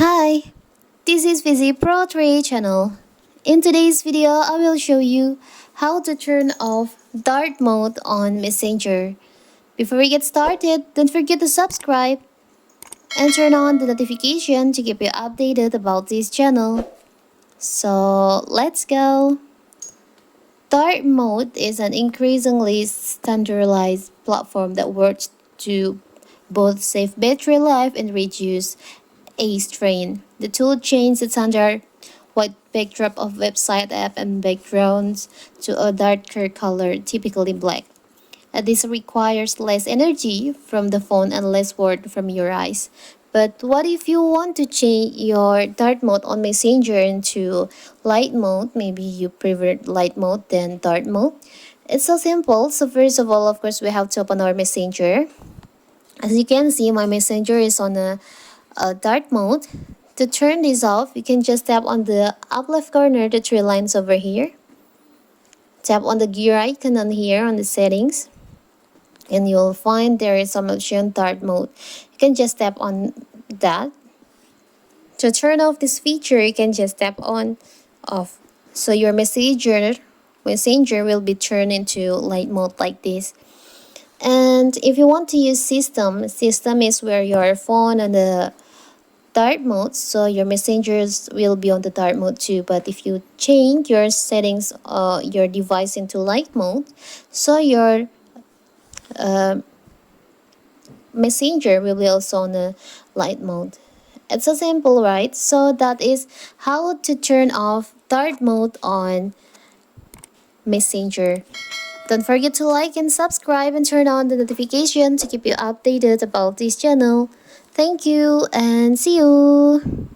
Hi, this is Visi Pro 3 channel. In today's video, I will show you how to turn off dark mode on Messenger. Before we get started, don't forget to subscribe and turn on the notification to keep you updated about this channel. So let's go. Dark mode is an increasingly standardized platform that works to both save battery life and reduce a strain. The tool changes the standard white backdrop of website app and backgrounds to a darker color, typically black. This requires less energy from the phone and less work from your eyes. But what if you want to change your dark mode on Messenger into light mode? Maybe you prefer light mode than dark mode. It's so simple. So first of all, of course, we have to open our Messenger. As you can see, my Messenger is on a dark mode. To turn this off, you can just tap on the up left corner, the three lines over here. Tap on the gear icon on here on the settings. And you'll find there is some option dark mode. You can just tap on that. To turn off this feature, you can just tap on off. So your messenger will be turned into light mode like this. And if you want to use system is where your phone and the dark mode, so your messengers will be on the dark mode too. But if you change your settings, your device into light mode, so your messenger will be also on the light mode. It's so simple, right? So that is how to turn off dark mode on Messenger. Don't forget to like and subscribe and turn on the notification to keep you updated about this channel. Thank you and see you.